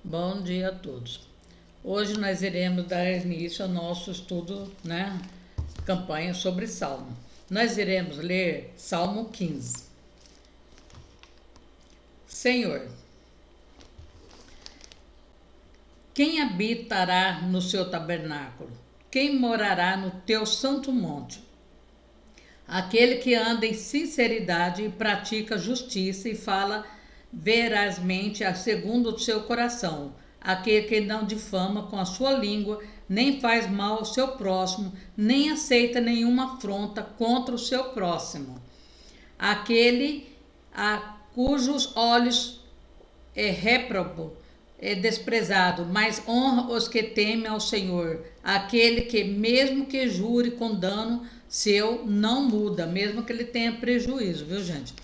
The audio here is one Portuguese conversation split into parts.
Bom dia a todos. Hoje nós iremos dar início ao nosso estudo, campanha sobre Salmo. Nós iremos ler Salmo 15. Senhor, quem habitará no seu tabernáculo? Quem morará no teu santo monte? Aquele que anda em sinceridade e pratica justiça e fala verazmente segundo o seu coração, aquele que não difama com a sua língua, nem faz mal ao seu próximo, nem aceita nenhuma afronta contra o seu próximo, aquele a cujos olhos é réprobo, é desprezado, mas honra os que temem ao Senhor, aquele que mesmo que jure com dano seu, não muda, mesmo que ele tenha prejuízo, viu gente?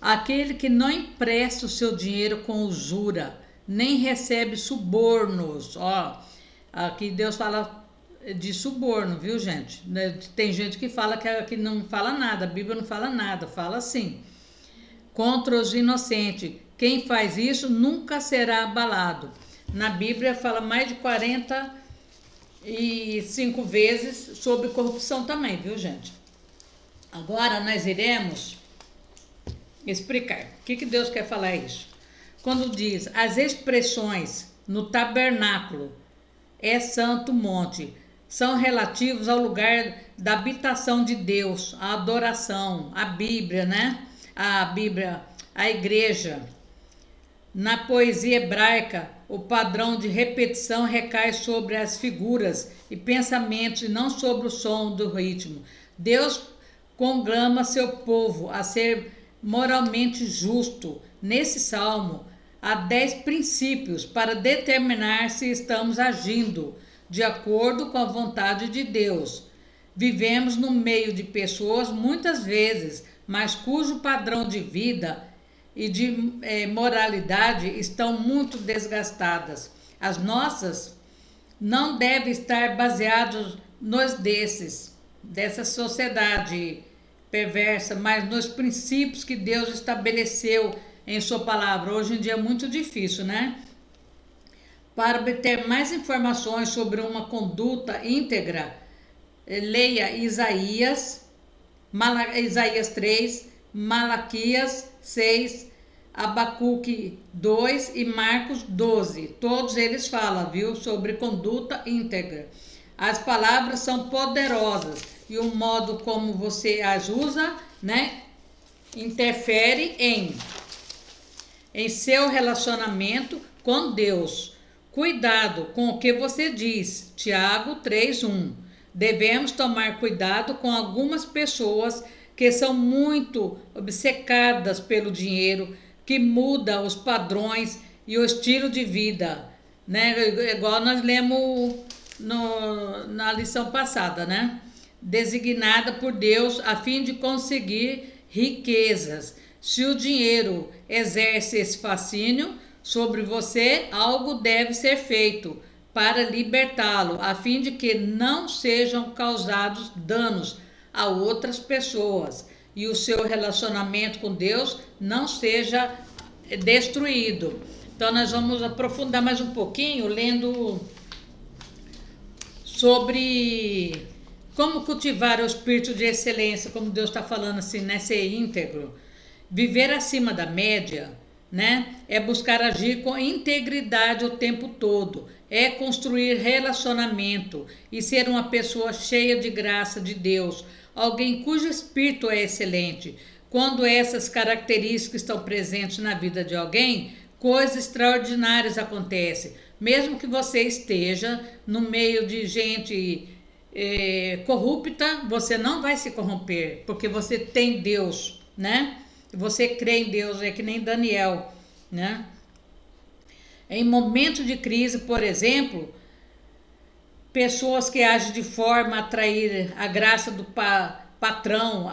Aquele que não empresta o seu dinheiro com usura, nem recebe subornos. Aqui Deus fala de suborno, viu gente? Tem gente que fala que não fala nada, a Bíblia não fala nada, fala assim. Contra os inocentes, quem faz isso nunca será abalado. Na Bíblia fala mais de 45 vezes sobre corrupção também, viu gente? Agora nós iremos explicar. O que Deus quer falar isso? Quando diz as expressões no tabernáculo é santo monte, são relativos ao lugar da habitação de Deus, a adoração, a Bíblia, a igreja. Na poesia hebraica, o padrão de repetição recai sobre as figuras e pensamentos e não sobre o som do ritmo. Deus conclama seu povo a ser moralmente justo. Nesse salmo, há 10 princípios para determinar se estamos agindo de acordo com a vontade de Deus. Vivemos no meio de pessoas, muitas vezes, mas cujo padrão de vida e de moralidade estão muito desgastadas. As nossas não devem estar baseadas dessa sociedade perversa, mas nos princípios que Deus estabeleceu em sua palavra. Hoje em dia é muito difícil, né? Para obter mais informações sobre uma conduta íntegra, leia Isaías 3, Malaquias 6, Abacuque 2 e Marcos 12. Todos eles falam, viu, sobre conduta íntegra. As palavras são poderosas e o modo como você as usa, interfere em seu relacionamento com Deus. Cuidado com o que você diz. Tiago 3:1. Devemos tomar cuidado com algumas pessoas que são muito obcecadas pelo dinheiro, que muda os padrões e o estilo de vida, Igual nós lemos na lição passada, Designada por Deus a fim de conseguir riquezas. Se o dinheiro exerce esse fascínio sobre você, algo deve ser feito para libertá-lo, a fim de que não sejam causados danos a outras pessoas e o seu relacionamento com Deus não seja destruído. Então nós vamos aprofundar mais um pouquinho lendo sobre como cultivar o espírito de excelência, como Deus está falando assim, ser íntegro. Viver acima da média, é buscar agir com integridade o tempo todo, é construir relacionamento e ser uma pessoa cheia de graça de Deus, alguém cujo espírito é excelente. Quando essas características estão presentes na vida de alguém, coisas extraordinárias acontecem. Mesmo que você esteja no meio de gente corrupta, você não vai se corromper, porque você tem Deus, Você crê em Deus, é que nem Daniel, Em momentos de crise, por exemplo, pessoas que agem de forma a atrair a graça do patrão,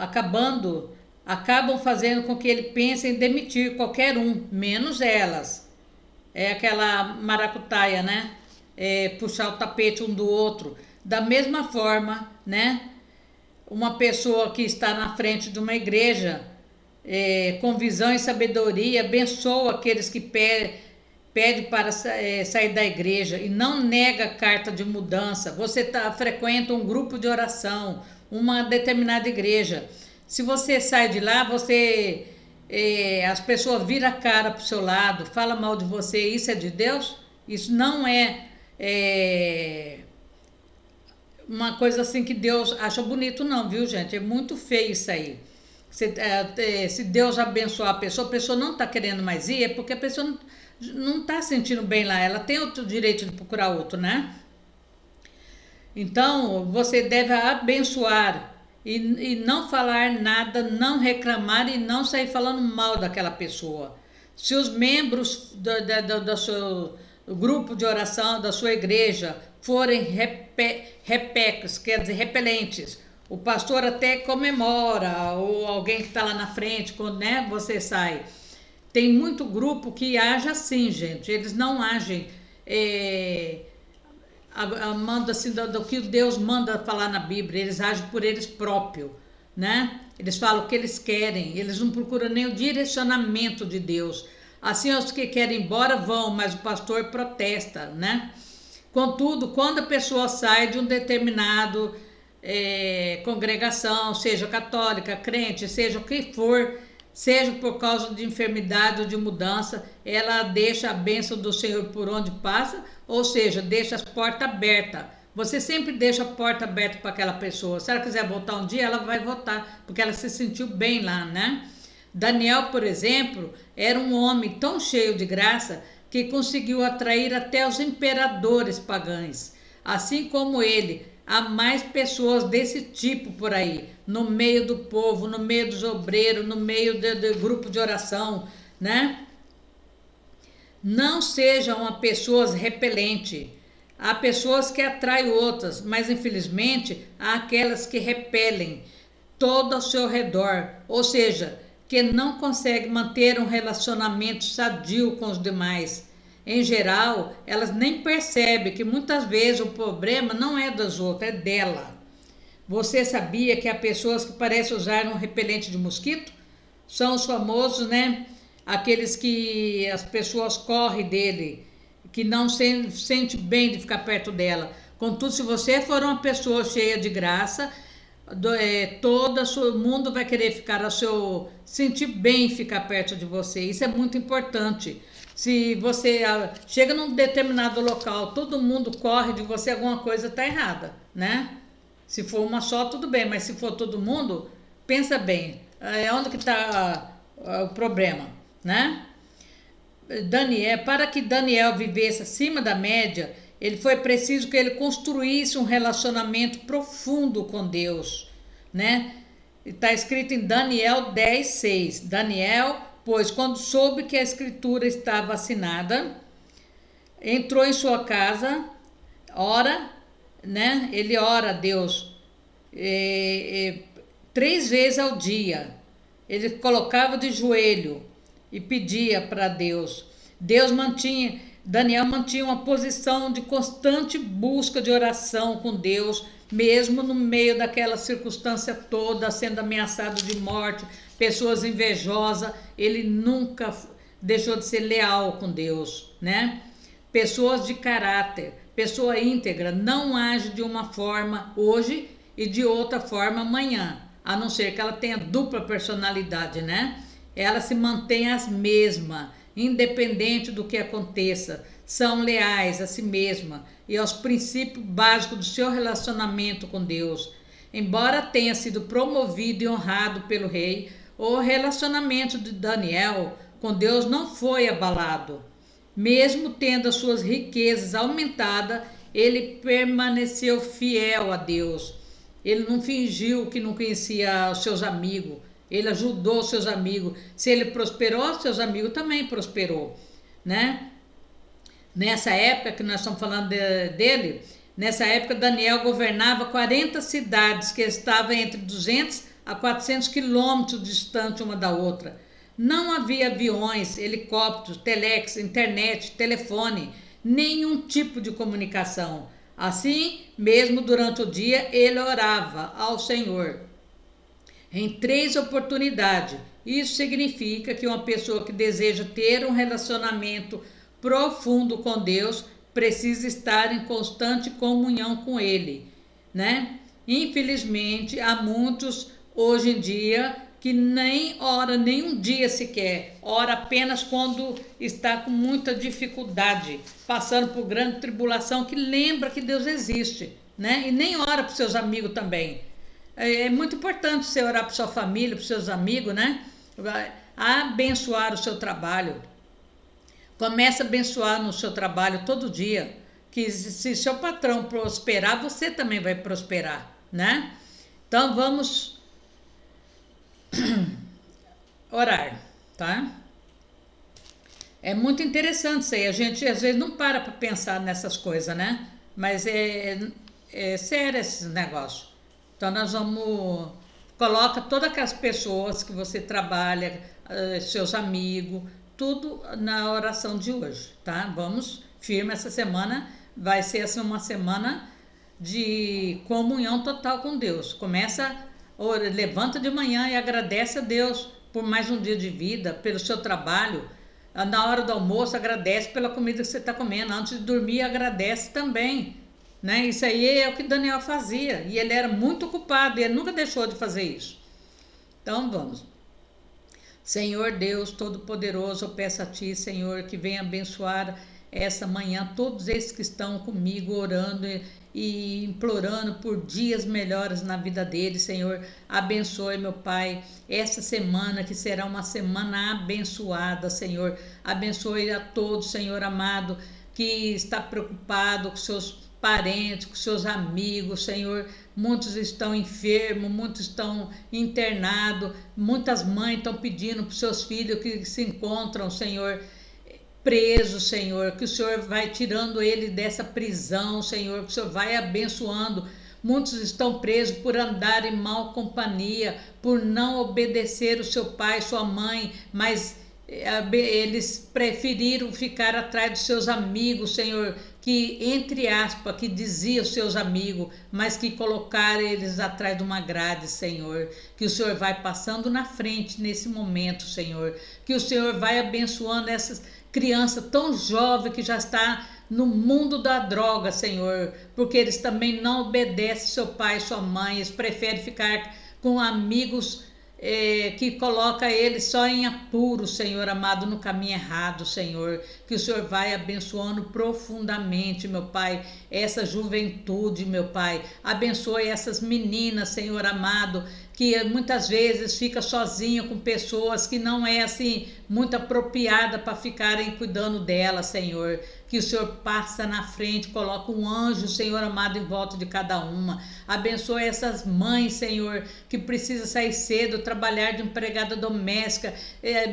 acabam fazendo com que ele pense em demitir qualquer um, menos elas. É aquela maracutaia, puxar o tapete um do outro. Da mesma forma, uma pessoa que está na frente de uma igreja com visão e sabedoria, abençoa aqueles que pede para sair da igreja e não nega a carta de mudança, você frequenta um grupo de oração, uma determinada igreja. Se você sai de lá, as pessoas viram a cara para o seu lado, fala mal de você, isso é de Deus? Isso não é uma coisa assim que Deus acha bonito não, viu, gente? É muito feio isso aí. Se Deus abençoar a pessoa não está querendo mais ir, é porque a pessoa não está sentindo bem lá. Ela tem outro direito de procurar outro, né? Então, você deve abençoar e não falar nada, não reclamar e não sair falando mal daquela pessoa. Se os membros do seu grupo de oração, da sua igreja, forem repecos, quer dizer, repelentes, o pastor até comemora, ou alguém que está lá na frente, quando você sai. Tem muito grupo que age assim, gente. Eles não agem manda assim do que Deus manda falar na Bíblia. Eles agem por eles próprios, né? Eles falam o que eles querem. Eles não procuram nem o direcionamento de Deus. Assim, os que querem ir embora vão, mas o pastor protesta, né? Contudo, quando a pessoa sai de um determinado congregação, seja católica, crente, seja o que for, seja por causa de enfermidade ou de mudança, ela deixa a bênção do Senhor por onde passa, ou seja, deixa as portas abertas. Você sempre deixa a porta aberta para aquela pessoa. Se ela quiser voltar um dia, ela vai voltar, porque ela se sentiu bem lá, né? Daniel, por exemplo, era um homem tão cheio de graça que conseguiu atrair até os imperadores pagãos. Assim como ele, há mais pessoas desse tipo por aí, no meio do povo, no meio dos obreiros, no meio do grupo de oração, né? Não sejam uma pessoas repelente. Há pessoas que atraem outras, mas infelizmente há aquelas que repelem todo ao seu redor, ou seja, que não consegue manter um relacionamento sadio com os demais. Em geral, elas nem percebem que muitas vezes o problema não é das outras, é dela. Você sabia que há pessoas que parecem usar um repelente de mosquito? São os famosos, né? Aqueles que as pessoas correm dele, que não sente bem de ficar perto dela. Contudo, se você for uma pessoa cheia de graça, todo o mundo vai querer sentir bem ficar perto de você. Isso é muito importante. Se você chega num determinado local, todo mundo corre de você, alguma coisa está errada, né? Se for uma só, tudo bem, mas se for todo mundo, pensa bem, onde que está o problema, né? Para que Daniel vivesse acima da média, ele foi preciso que ele construísse um relacionamento profundo com Deus, né? Está escrito em Daniel 10:6. Daniel, pois, quando soube que a escritura estava assinada, entrou em sua casa, ora, né? Ele ora a Deus 3 vezes ao dia. Ele colocava de joelho e pedia para Deus. Daniel mantinha uma posição de constante busca de oração com Deus, mesmo no meio daquela circunstância toda, sendo ameaçado de morte, pessoas invejosas. Ele nunca deixou de ser leal com Deus, né? Pessoas de caráter, pessoa íntegra, não age de uma forma hoje e de outra forma amanhã, a não ser que ela tenha dupla personalidade, né? Ela se mantém as mesmas, independente do que aconteça, são leais a si mesma e aos princípios básicos do seu relacionamento com Deus. Embora tenha sido promovido e honrado pelo rei, o relacionamento de Daniel com Deus não foi abalado. Mesmo tendo as suas riquezas aumentadas, ele permaneceu fiel a Deus. Ele não fingiu que não conhecia os seus amigos. Ele ajudou os seus amigos. Se ele prosperou, seus amigos também prosperou, né? Nessa época que nós estamos falando dele, nessa época Daniel governava 40 cidades que estavam entre 200 a 400 quilômetros distante uma da outra. Não havia aviões, helicópteros, telex, internet, telefone, nenhum tipo de comunicação. Assim, mesmo durante o dia, ele orava ao Senhor em 3 oportunidades. Isso significa que uma pessoa que deseja ter um relacionamento profundo com Deus, precisa estar em constante comunhão com Ele, né? Infelizmente, há muitos hoje em dia que nem ora nem um dia sequer, ora apenas quando está com muita dificuldade, passando por grande tribulação, que lembra que Deus existe, né? E nem ora para os seus amigos também. É muito importante você orar para sua família, para os seus amigos, né? Abençoar o seu trabalho. Comece a abençoar no seu trabalho todo dia, que se seu patrão prosperar, você também vai prosperar, né? Então vamos orar, tá? É muito interessante isso aí. A gente às vezes não para pensar nessas coisas, né? Mas é sério esse negócio. Então nós vamos... Coloca todas aquelas pessoas que você trabalha, seus amigos, tudo na oração de hoje, tá? Vamos firme essa semana. Vai ser assim, uma semana de comunhão total com Deus. Levanta de manhã e agradece a Deus por mais um dia de vida, pelo seu trabalho. Na hora do almoço, agradece pela comida que você está comendo. Antes de dormir, agradece também, né? Isso aí é o que Daniel fazia, e ele era muito ocupado, e ele nunca deixou de fazer isso. Então vamos. Senhor Deus Todo-Poderoso, eu peço a Ti, Senhor, que venha abençoar essa manhã todos esses que estão comigo orando e implorando por dias melhores na vida deles, Senhor. Abençoe, meu Pai, essa semana que será uma semana abençoada, Senhor. Abençoe a todos, Senhor amado, que está preocupado com seus parentes, com seus amigos, Senhor. Muitos estão enfermos, muitos estão internados, muitas mães estão pedindo para os seus filhos que se encontram, Senhor, presos, Senhor, que o Senhor vai tirando ele dessa prisão, Senhor, que o Senhor vai abençoando. Muitos estão presos por andar em mal companhia, por não obedecer o seu pai, sua mãe, mas eles preferiram ficar atrás dos seus amigos, Senhor, que, entre aspas, que dizia os seus amigos, mas que colocaram eles atrás de uma grade, Senhor. Que o Senhor vai passando na frente nesse momento, Senhor. Que o Senhor vai abençoando essas crianças tão jovens que já está no mundo da droga, Senhor, porque eles também não obedecem seu pai e sua mãe, eles preferem ficar com amigos que coloca ele só em apuro, Senhor amado, no caminho errado, Senhor. Que o Senhor vai abençoando profundamente, meu Pai, essa juventude, meu Pai. Abençoe essas meninas, Senhor amado, que muitas vezes fica sozinha com pessoas que não é assim muito apropriada para ficarem cuidando dela, Senhor. Que o Senhor passa na frente, coloca um anjo, Senhor amado, em volta de cada uma. Abençoe essas mães, Senhor, que precisam sair cedo, trabalhar de empregada doméstica,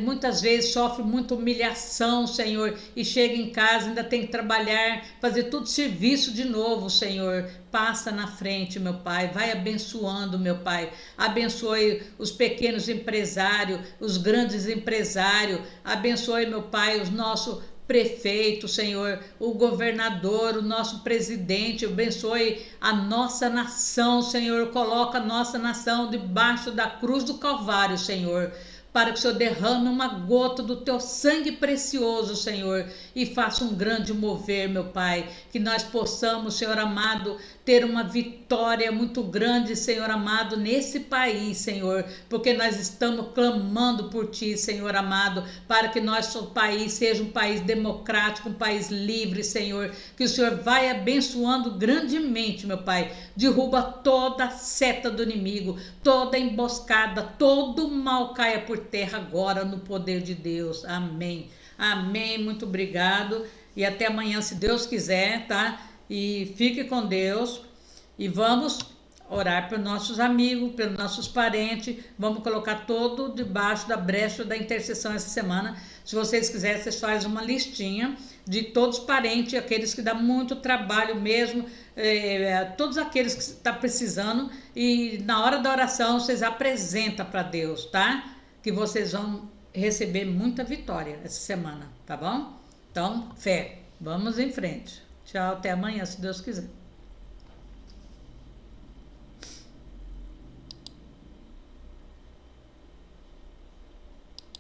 muitas vezes sofre muita humilhação, Senhor, e chega em casa, ainda tem que trabalhar, fazer tudo serviço de novo, Senhor. Passa na frente, meu Pai, vai abençoando, meu Pai. Abençoe os pequenos empresários, os grandes empresários. Abençoe, meu Pai, os nossos prefeito, Senhor, o governador, o nosso presidente. Abençoe a nossa nação, Senhor. Coloca a nossa nação debaixo da cruz do Calvário, Senhor, para que o Senhor derrame uma gota do teu sangue precioso, Senhor, e faça um grande mover, meu Pai. Que nós possamos, Senhor amado, ter uma vitória muito grande, Senhor amado, nesse país, Senhor, porque nós estamos clamando por Ti, Senhor amado, para que nosso país seja um país democrático, um país livre, Senhor. Que o Senhor vai abençoando grandemente, meu Pai. Derruba toda seta do inimigo, toda emboscada, todo mal caia por terra agora no poder de Deus. Amém. Amém. Muito obrigado e até amanhã, se Deus quiser, tá? E fique com Deus e vamos orar pelos nossos amigos, pelos nossos parentes. Vamos colocar todo debaixo da brecha da intercessão essa semana. Se vocês quiserem, vocês fazem uma listinha de todos os parentes, aqueles que dá muito trabalho mesmo, todos aqueles que estão precisando, e na hora da oração vocês apresentam para Deus, tá? Que vocês vão receber muita vitória essa semana, tá bom? Então, fé, vamos em frente. Tchau, até amanhã, se Deus quiser.